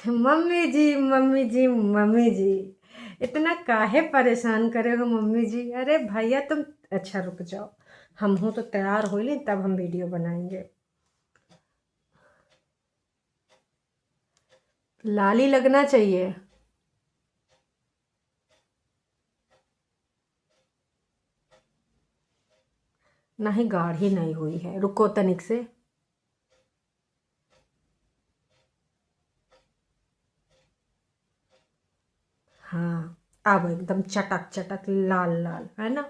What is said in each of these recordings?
Mummy जी mummy जी mummy जी, इतना काहे परेशान करे हो मम्मी जी। अरे भैया तुम अच्छा रुक जाओ, हम हूँ तो तैयार हो ली तब हम वीडियो बनाएंगे। लाली लगना चाहिए। नहीं गाढ़ी नहीं हुई है, रुको तनिक से। हाँ, अब एकदम चटक चटक लाल लाल है ना।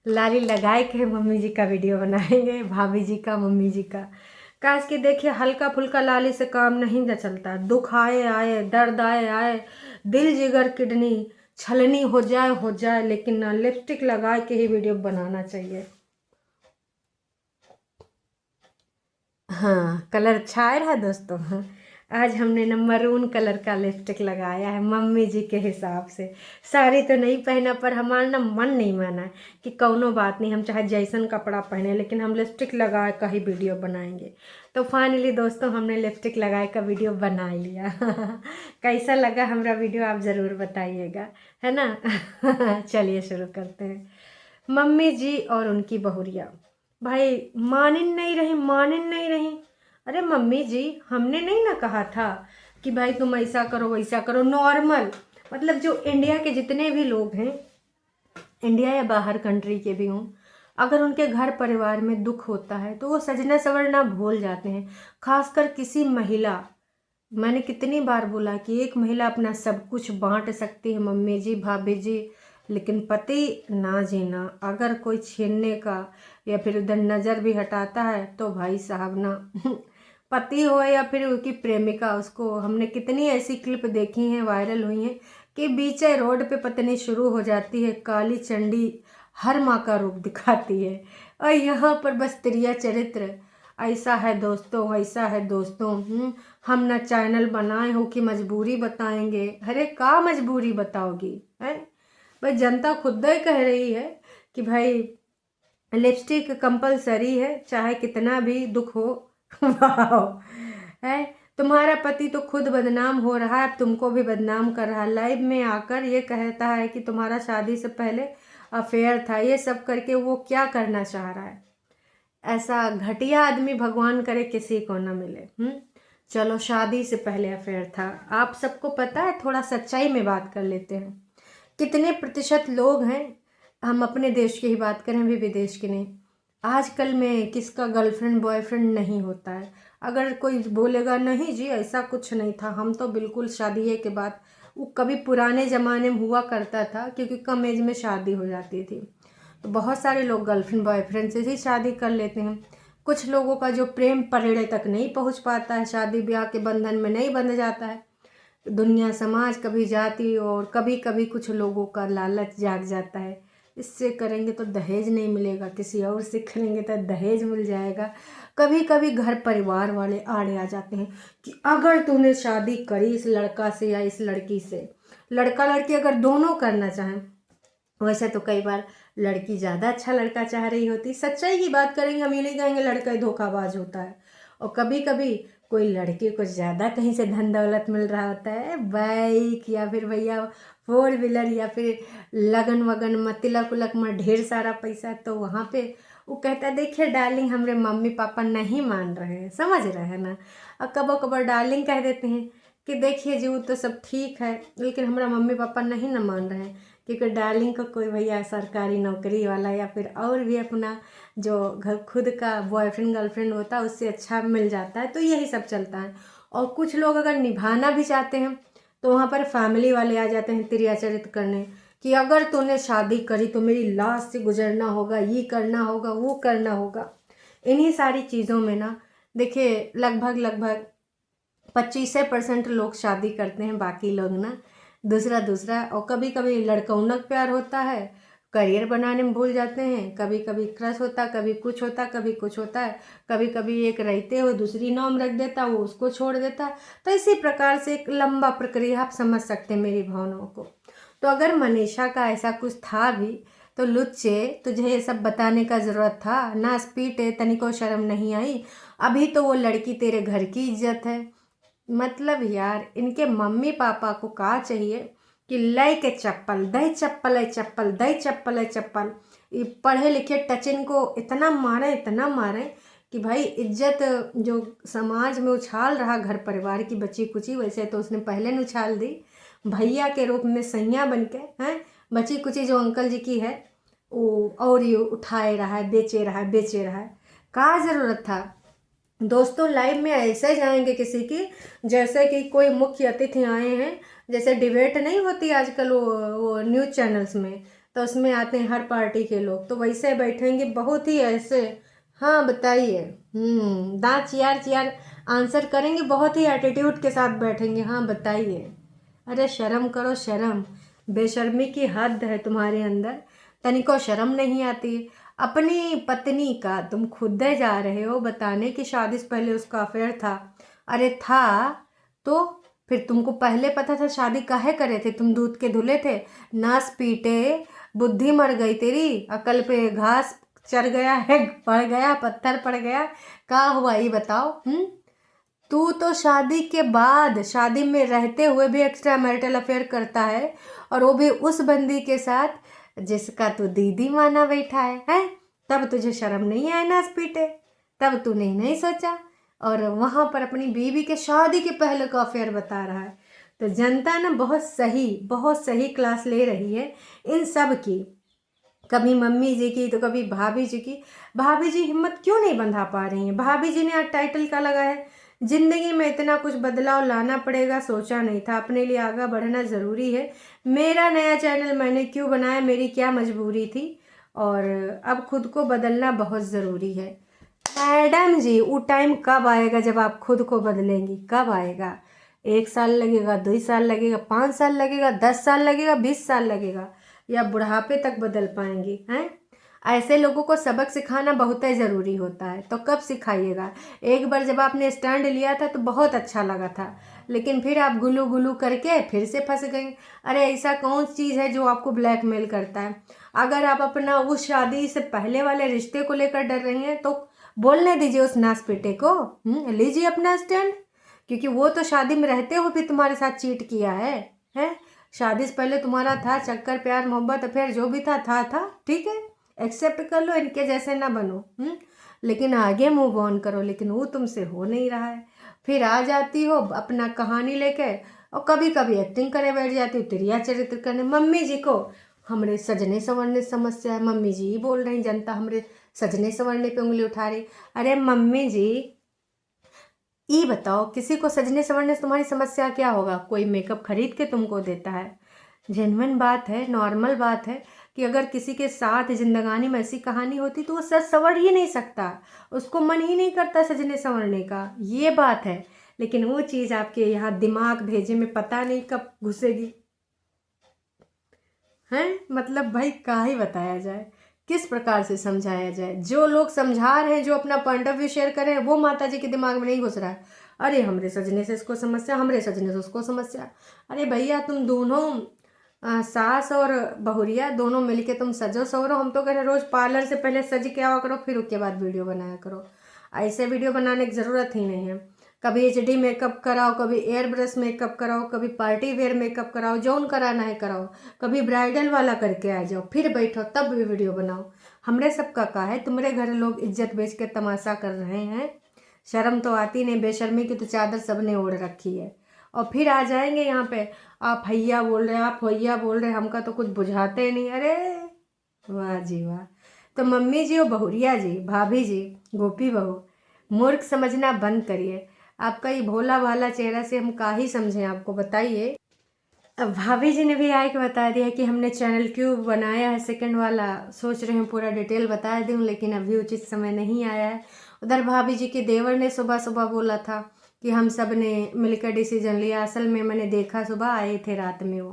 लाली लगाए के मम्मी जी का वीडियो बनाएंगे, भाभी जी का, मम्मी जी का। काश कि देखिए हल्का फुल्का लाली से काम नहीं न चलता। दुख आए आए, दर्द आए आए, दिल जिगर किडनी छलनी हो जाए, लेकिन ना लिपस्टिक लगा के ही वीडियो बनाना चाहिए। हाँ, कलर अच्छा आ रहा है दोस्तों। हाँ, आज हमने ना मरून कलर का लिपस्टिक लगाया है मम्मी जी के हिसाब से। साड़ी तो नहीं पहना, पर हमारा ना मन नहीं माना है कि कौनो बात नहीं, हम चाहे जैसन कपड़ा पहने लेकिन हम लिपस्टिक लगा कर ही वीडियो बनाएंगे। तो फाइनली दोस्तों हमने लिपस्टिक लगाए का वीडियो बना लिया। कैसा लगा हमारा वीडियो आप ज़रूर बताइएगा, है ना। चलिए शुरू करते हैं। मम्मी जी और उनकी बहुरिया, भाई मानिन नहीं रही, मानिन नहीं रही। अरे मम्मी जी, हमने नहीं ना कहा था कि भाई तुम ऐसा करो वैसा करो। नॉर्मल मतलब जो इंडिया के जितने भी लोग हैं, इंडिया या बाहर कंट्री के भी हों, अगर उनके घर परिवार में दुख होता है तो वो सजना सवरना भूल जाते हैं। खासकर किसी महिला, मैंने कितनी बार बोला कि एक महिला अपना सब कुछ बांट सकती है मम्मी जी, भाभी जी, लेकिन पति ना जीना। अगर कोई छीनने का या फिर उधर नज़र भी हटाता है तो भाई साहब ना। पति हो या फिर उसकी प्रेमिका, उसको हमने कितनी ऐसी क्लिप देखी हैं, वायरल हुई हैं, कि बीच रोड पे पत्नी शुरू हो जाती है काली चंडी, हर माँ का रूप दिखाती है। और यहाँ पर बस त्रिया चरित्र। ऐसा है दोस्तों, ऐसा है दोस्तों। हम ना चैनल बनाए हो कि मजबूरी बताएंगे। अरे का मजबूरी बताओगी है भाई, जनता खुद ही कह रही है कि भाई लिपस्टिक कंपलसरी है, चाहे कितना भी दुख हो। वाह है। तुम्हारा पति तो खुद बदनाम हो रहा है, अब तुमको भी बदनाम कर रहा है। लाइव में आकर ये कहता है कि तुम्हारा शादी से पहले अफेयर था। ये सब करके वो क्या करना चाह रहा है? ऐसा घटिया आदमी भगवान करे किसी को ना मिले। चलो शादी से पहले अफेयर था, आप सबको पता है। थोड़ा सच्चाई में बात कर लेते हैं। कितने प्रतिशत लोग हैं, हम अपने देश की ही बात करें, भी विदेश की नहीं, आजकल में किसका गर्लफ्रेंड बॉयफ्रेंड नहीं होता है। अगर कोई बोलेगा नहीं जी ऐसा कुछ नहीं था, हम तो बिल्कुल शादी के बाद, वो कभी पुराने ज़माने में हुआ करता था क्योंकि कम एज में शादी हो जाती थी, तो बहुत सारे लोग गर्लफ्रेंड बॉयफ्रेंड से ही शादी कर लेते हैं। कुछ लोगों का जो प्रेम परिणय तक नहीं पहुंच पाता है, शादी ब्याह के बंधन में नहीं बंध जाता है। दुनिया समाज कभी जाति और कभी कभी कुछ लोगों का लालच जाग जाता है, इससे करेंगे तो दहेज नहीं मिलेगा, किसी और से करेंगे तो दहेज मिल जाएगा। कभी कभी घर परिवार वाले आड़े आ जाते हैं कि अगर तूने शादी करी इस लड़का से या इस लड़की से, लड़का लड़की अगर दोनों करना चाहें, वैसे तो कई बार लड़की ज़्यादा अच्छा लड़का चाह रही होती। सच्चाई की बात करेंगे, हम ये नहीं कहेंगे लड़का ही धोखाबाज होता है। और कभी कभी कोई लड़के को ज़्यादा कहीं से धन दौलत मिल रहा होता है, बाइक या फिर भैया फोर व्हीलर या फिर लगन वगन में तिलक उलक में ढेर सारा पैसा, तो वहाँ पे वो कहता है देखिए डार्लिंग हमारे मम्मी पापा नहीं मान रहे हैं, समझ रहे हैं ना। और कबो कबो डार्लिंग कह देते हैं कि देखिए जी वो तो सब ठीक है लेकिन हमारा मम्मी पापा नहीं ना मान रहे हैं, क्योंकि डार्लिंग को कोई भैया सरकारी नौकरी वाला या फिर और भी अपना जो घर खुद का बॉयफ्रेंड गर्लफ्रेंड होता है उससे अच्छा मिल जाता है, तो यही सब चलता है। और कुछ लोग अगर निभाना भी चाहते हैं तो वहाँ पर फैमिली वाले आ जाते हैं तिरस्कृत करने, कि अगर तूने शादी करी तो मेरी लाश से गुजरना होगा, ये करना होगा, वो करना होगा। इन्हीं सारी चीज़ों में ना देखिए लगभग लगभग 25% लोग शादी करते हैं, बाकी लोग ना दूसरा दूसरा। और कभी कभी लड़कौनक प्यार होता है, करियर बनाने में भूल जाते हैं। कभी कभी क्रश होता, कभी कुछ होता, कभी कुछ होता है। कभी कभी एक रहते हुए दूसरी नाम रख देता, वो उसको छोड़ देता। तो इसी प्रकार से एक लंबा प्रक्रिया, आप समझ सकते हैं मेरी भावनाओं को। तो अगर मनीषा का ऐसा कुछ था भी तो लुच्चे तुझे ये सब बताने का ज़रूरत था ना। स्पीट है, तनिको शर्म नहीं आई। अभी तो वो लड़की तेरे घर की इज्जत है, मतलब यार इनके मम्मी पापा को कहा चाहिए कि लय के चप्पल दही चप्पल है, चप्पल दही चप्पल है, चप्पल। ये पढ़े लिखे टचिन को इतना मारे कि भाई इज्जत जो समाज में उछाल रहा घर परिवार की बची कुची, वैसे तो उसने पहले न उछाल दी। भैया के रूप में सैया बन के हैं, बची कुची जो अंकल जी की है वो और ये उठाए रहा है, बेचे रहा है। क्या ज़रूरत था। दोस्तों लाइव में ऐसे जाएंगे किसी की जैसे कि कोई मुख्य अतिथि आए हैं, जैसे डिबेट नहीं होती आजकल वो न्यूज़ चैनल्स में, तो उसमें आते हैं हर पार्टी के लोग, तो वैसे बैठेंगे बहुत ही ऐसे। हाँ बताइए। दांत चियार चियार आंसर करेंगे, बहुत ही एटीट्यूड के साथ बैठेंगे। हाँ बताइए। अरे शर्म करो शर्म, बेशर्मी की हद है तुम्हारे अंदर, तनिको शर्म नहीं आती। अपनी पत्नी का तुम खुद जा रहे हो बताने कि शादी से पहले उसका अफेयर था। अरे था तो फिर तुमको पहले पता था शादी काहे करे थे? तुम दूध के धुले थे, नास पीटे, बुद्धि मर गई तेरी, अकल पे घास चढ़ गया है, पड़ गया, पत्थर पड़ गया, क्या हुआ ये बताओ। तू तो शादी के बाद, शादी में रहते हुए भी एक्स्ट्रा मैरिटल अफेयर करता है, और वो भी उस बंदी के साथ जिसका तू दीदी माना बैठा है? तब तुझे शर्म नहीं आया नास पीटे? तब तूने नहीं सोचा, और वहाँ पर अपनी बीवी के शादी के पहले का अफेयर बता रहा है। तो जनता ना बहुत सही क्लास ले रही है इन सब की, कभी मम्मी जी की तो कभी भाभी जी की। भाभी जी हिम्मत क्यों नहीं बंधा पा रही हैं? भाभी जी ने आज टाइटल का लगा है, जिंदगी में इतना कुछ बदलाव लाना पड़ेगा सोचा नहीं था, अपने लिए आगे बढ़ना ज़रूरी है, मेरा नया चैनल मैंने क्यों बनाया, मेरी क्या मजबूरी थी, और अब खुद को बदलना बहुत ज़रूरी है। मैडम जी वो टाइम कब आएगा जब आप खुद को बदलेंगी? कब आएगा? 1 साल लगेगा, 2 साल लगेगा, 5 साल लगेगा, 10 साल लगेगा, 20 साल लगेगा, या बुढ़ापे तक बदल पाएंगी? हैं? ऐसे लोगों को सबक सिखाना बहुत ही ज़रूरी होता है। तो कब सिखाइएगा? एक बार जब आपने स्टैंड लिया था तो बहुत अच्छा लगा था, लेकिन फिर आप गुलू गुलू करके फिर से फंस गई। अरे ऐसा कौन चीज़ है जो आपको ब्लैकमेल करता है? अगर आप अपना उस शादी से पहले वाले रिश्ते को लेकर डर रही हैं तो बोलने दीजिए उस नासपीटे को, लीजिए अपना स्टैंड, क्योंकि वो तो शादी में रहते हुए भी तुम्हारे साथ चीट किया है? शादी से पहले तुम्हारा था चक्कर, प्यार मोहब्बत अफेयर जो भी था, ठीक है, एक्सेप्ट कर लो, इनके जैसे ना बनो। लेकिन आगे मूव ऑन करो, लेकिन वो तुमसे हो नहीं रहा है। फिर आ जाती हो अपना कहानी लेके, और कभी कभी एक्टिंग करे बैठ जाती हो, तिरिया चरित्र करने। मम्मी जी को हमरे सजने संवरने समस्या है, मम्मी जी ही बोल रही, जनता हमरे सजने संवरने पे उंगली उठा रही। अरे मम्मी जी ये बताओ, किसी को सजने संवरने से तुम्हारी समस्या क्या होगा? कोई मेकअप खरीद के तुमको देता है? जेन्युइन बात है, नॉर्मल बात है कि अगर किसी के साथ जिंदगानी में ऐसी कहानी होती तो वो सज संवर ही नहीं सकता, उसको मन ही नहीं करता सजने संवरने का, ये बात है। लेकिन वो चीज़ आपके यहाँ दिमाग भेजे में पता नहीं कब घुसेगी। हैं मतलब भाई क्या ही बताया जाए, किस प्रकार से समझाया जाए? जो लोग समझा रहे हैं, जो अपना पॉइंट ऑफ व्यू शेयर कर रहे हैं, वो माता जी के दिमाग में नहीं घुस रहा है। अरे हमरे सजने से इसको समस्या, हमरे सजने से उसको समस्या। अरे भैया तुम दोनों सास और बहुरिया दोनों मिलके तुम सजो सवरो। हम तो कह रहे रोज़ पार्लर से पहले सज के आवा करो, फिर उसके बाद वीडियो बनाया करो। ऐसे वीडियो बनाने की ज़रूरत ही नहीं है। कभी एचडी मेकअप कराओ, कभी एयर ब्रश मेकअप कराओ, कभी पार्टी वेयर मेकअप कराओ, जौन कराना है कराओ, कभी ब्राइडल वाला करके आ जाओ, फिर बैठो तब भी वीडियो बनाओ। हमरे सबका का है, तुम्हारे घर लोग इज्जत बेच के तमाशा कर रहे हैं। शर्म तो आती नहीं, बेशर्मी की तो चादर सबने ओढ़ रखी है। और फिर आ जाएंगे यहाँ पे, आप हैया बोल रहे, आप हैया बोल रहे, हमका तो कुछ बुझाते नहीं। अरे वाह जी वाह। तो मम्मी जी और बहुरिया जी, भाभी जी, गोपी बहू, मूर्ख समझना बंद करिए। आपका ये भोला भाला चेहरा से हम का ही समझें आपको, बताइए। अब भाभी जी ने भी आके बता दिया कि हमने चैनल क्यों बनाया है सेकंड वाला, सोच रहे हैं पूरा डिटेल बता दूं, लेकिन अभी उचित समय नहीं आया है। उधर भाभी जी के देवर ने सुबह सुबह बोला था कि हम सब ने मिलकर डिसीजन लिया। असल में मैंने देखा सुबह आए थे रात में वो,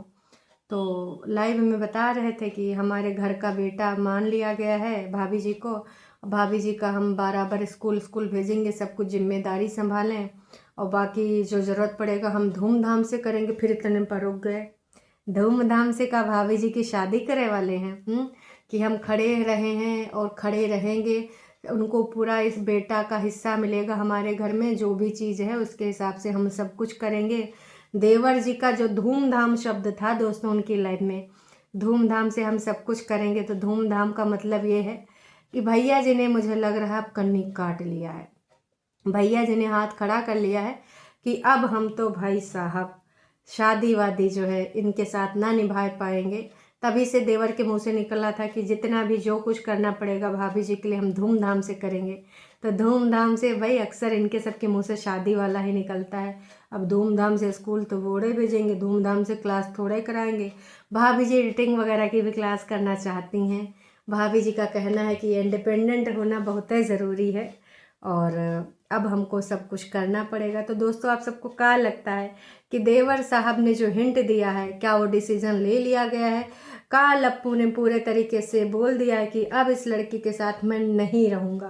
तो लाइव में बता रहे थे कि हमारे घर का बेटा मान लिया गया है भाभी जी को। भाभी जी का हम बराबर स्कूल स्कूल भेजेंगे, सब कुछ जिम्मेदारी संभालें, और बाकी जो ज़रूरत पड़ेगा हम धूमधाम से करेंगे। फिर इतने पर रुक गए। धूमधाम से का भाभी जी की शादी करे वाले हैं? कि हम खड़े रहे हैं और खड़े रहेंगे, उनको पूरा इस बेटा का हिस्सा मिलेगा हमारे घर में, जो भी चीज़ है उसके हिसाब से हम सब कुछ करेंगे। देवर जी का जो धूमधाम शब्द था दोस्तों उनकी लाइफ में, धूमधाम से हम सब कुछ करेंगे। तो धूमधाम का मतलब ये है कि भैया जी ने, मुझे लग रहा है अब कन्नी काट लिया है, भैया जी ने हाथ खड़ा कर लिया है कि अब हम तो भाई साहब शादी वादी जो है इनके साथ ना निभा पाएंगे। तभी से देवर के मुंह से निकला था कि जितना भी जो कुछ करना पड़ेगा भाभी जी के लिए हम धूमधाम से करेंगे। तो धूमधाम से भाई अक्सर इनके सबके मुंह से शादी वाला ही निकलता है। अब धूमधाम से स्कूल तो बोर्डे भेजेंगे, धूमधाम से क्लास थोड़े कराएंगे। भाभी जी एडिटिंग वगैरह की भी क्लास करना चाहती हैं। भाभी जी का कहना है कि इंडिपेंडेंट होना बहुत ही ज़रूरी है और अब हमको सब कुछ करना पड़ेगा। तो दोस्तों आप सबको क्या लगता है कि देवर साहब ने जो हिंट दिया है, क्या वो डिसीजन ले लिया गया है? का लप्पू ने पूरे तरीके से बोल दिया है कि अब इस लड़की के साथ मैं नहीं रहूँगा?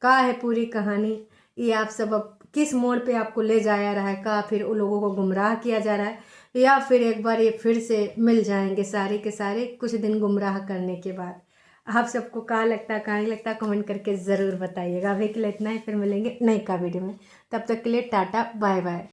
का है पूरी कहानी? ये आप सब अब किस मोड़ पे आपको ले जाया रहा है? का फिर उन लोगों को गुमराह किया जा रहा है, या फिर एक बार ये फिर से मिल जाएंगे सारे के सारे कुछ दिन गुमराह करने के बाद? आप सबको क्या लगता है, क्या नहीं लगता, कमेंट करके ज़रूर बताइएगा। अभी के लिए इतना ही, फिर मिलेंगे नई का वीडियो में। तब तक के लिए टाटा बाय बाय।